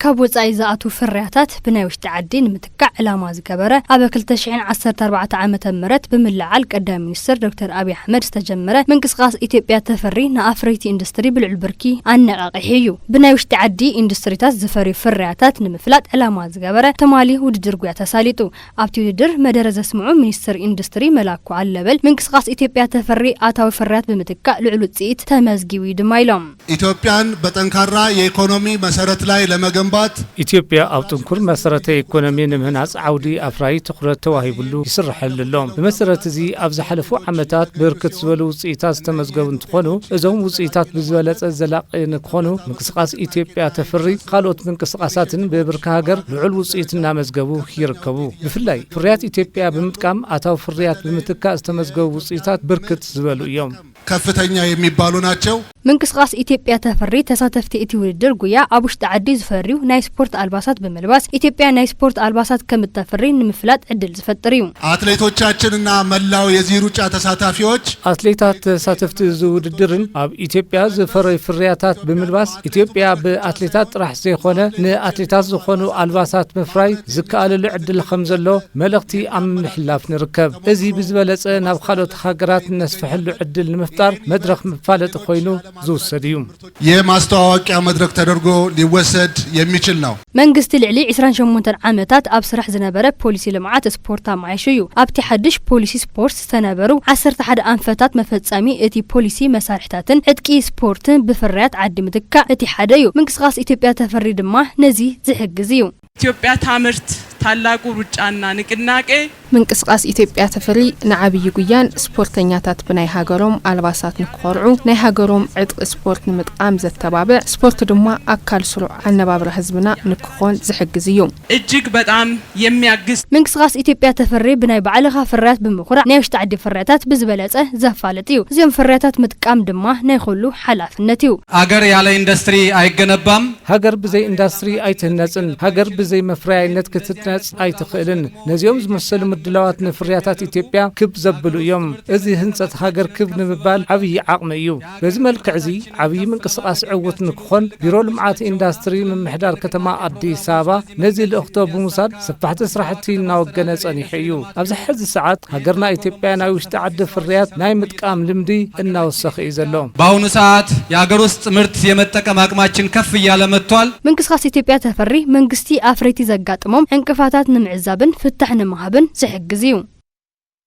كابوصاي زاتو فرياتات بناي وشت عدي نمتكع علامه زغبره اب 2014 عامه مرت بملعال قدام منستر دكتور ابي احمد استجمره منقسقاس ኢትዮጵያ تفري نافريتي اندستري بالعبركي انقاقحيو بناي وشت عدي اندستريታት زفري فرياتات نمفلات علامه زغبره تمالي ውድድር ጉያ ተሳሊጡ ኣብቲ ውድድር መደረ ዘስምዑ ሚኒስትር ኢንዱስትሪ መላኩ አለበል መንቅስቃስ ኢትዮጵያ ተፈሪ አታዊ ፍርያት በመትካዕ ልዕሉ ጽኢት ተመዝጊቡ ይድማይሎም ኢትዮጵያን በጠንካራ የኢኮኖሚ መሰረት ላይ ለመገንባት ኢትዮጵያ ኣብ ጥንኩር መሰረተ ኢኮኖሚ ንምህናጽ ዓውዲ ኣፍራይ ትኩረት ተዋሂብሉ ይስርሐልሎም በመሰረት እዚ ኣብ ዝሓለፉ ዓመታት ብርክት ዝበሉ ውጽኢታት ተመዝገቡ እንትኾኑ እዞም ውጽኢታት ብዝበለጸ ዘላቂ ንክኾኑ መንቅስቃስ ኢትዮጵያ ተፈሪ ካልኦት መንቅስቃሳትን በብርካ ሀገር ልዑል ውጽኢትና መዝገቡ ይርከቡ ብፍላይ ፍርያት ኢትዮጵያ በመጥቃም አታው ፍርያት በመትካዕ ተመዝገቡ ውጽኢታት ብርክት ዝበሉ እዮም ከፍተኛ የሚባሉ ናቸው መንቅስቃስ ኢትዮጵያ ተፈሪ ተሳተፍቲ እቲ ውድድር ጉያ አቡሽት ዓዲ ዝፈሪው ናይ ስፖርት አልባሳት በመልባስ ኢትዮጵያ ናይ ስፖርት አልባሳት ከምትፈሪ ንምፍላጥ ዕድል ዝፈጥር እዩ አትሌቶቻችንና መላው የዚህ ሩጫ ተሳታፊዎች አትሌታት ተሳተፍቲ ውድድርን ኣብ ኢትዮጵያ ዝፈሪ ፍርያታት በመልባስ ኢትዮጵያ በአትሌታት ጥራሕ ዘይኾነ ንአትሌታት ዝኾኑ አልባሳት መፍራይ ዝካኣለሉ ዕድል ከምዘሎ መልእክቲ ኣብ ምሕላፍ ንርከብ እዚ ብዝበለጸ ናብ ካልኦት ሃገራት ነስፈሐሉ ዕድል ንምፍጣር መድረክ መፋለጥ ኮይኑ ዙሰዲዩ የማስተዋወቂያ መድረክ ተደርጎ ሊወሰድ የሚችል ነው መንግስት ልዕሊ 28 ዓመታት ኣብ ስራሕ ዝነበረ ፖሊሲ ልምዓት ስፖርት ማይሽዩ ኣብቲ ሓድሽ ፖሊሲ ስፖርት ዝተነበሩ 11 አንፈታት መፈጻሚ እቲ ፖሊሲ መሳርሕታትን ዕጥቂ ስፖርትን ብፍርያት ዓዲ ምትካዕ እቲ ሓደ እዩ መንቅስቃስ ኢትዮጵያ ተፈሪ ድማ ነዚ ዝሕግዝ እዩ ኢትዮጵያ ታምርት ታላቁ ሩጫና ንቅናቄ መንቅስቃስ ኢትዮጵያ ተፈሪ ንዓብይ ጉያን ስፖርተኛታት ብናይ ሃገሮም አልባሳት ንክቆርዑ ናይ ሃገሮም ዕጥቂ ስፖርት ንምጥቃም ዘተባብዕ ስፖርት ድማ አካል ስሩዕ አነባብረ ህዝብና ንክኾን ዝሕግዝ እዩ እጅግ በጣም የሚያግዝ መንቅስቃስ ኢትዮጵያ ተፈሪ ብናይ ባዕልኻ ፍርያት ብምኹራዕ ናይ ውሽጢ ዓዲ ፍርያታት ብዝበለጸ ዘፋለጥ እዩ እዚኦም ፍርያታት ምጥቃም ድማ ናይ ኩሉ ሓላፍነት እዩ ሀገር ያለ ኢንዱስትሪ አይገነባም ሀገር ብዘይ ኢንዱስትሪ አይትህነጽን ሀገር ብዘይ መፍራይነት ክትነጽ አይትኽእልን ነዚኦም ዝመሰሉ ምድላዋት ንፍርያታት ኢትዮጵያ ክብ ዘብሉ እዮም እዚ ህንጸት ሀገር ክብ ንምባል ዓብይ ዓቕሚ እዩ በዚ መልክዕ እዚ ዓብይ መንቅስቃስ ዕውት ንክኾን ቢሮ ልምዓት ኢንዱስትሪ ምምሕዳር ከተማ አዲስ አበባ ነዚ ልእኽቶ ብምውሳድ ሰፋሕቲ ስራሕቲ እናወገነ ጸኒሑ እዩ ኣብዚ ሕዚ ሰዓት ሃገርና ኢትዮጵያ ናይ ውሽጢ ዓዲ ፍርያት ናይ ምጥቃም ልምዲ እናወሰኸ እዩ ዘሎ በአሁኑ ሰዓት የሀገር ውስጥ ምርት የመጠቀም አቅማችን ከፍ እያለ መጥቷል መንቅስቃስ ኢትዮጵያ ተፈሪ መንግስቲ አፍሬቲ ዘጋጥሞም እንቅፋታት ንምዕዛብን ፍታሕ ንምሃብን ዝሕግዝ እዩ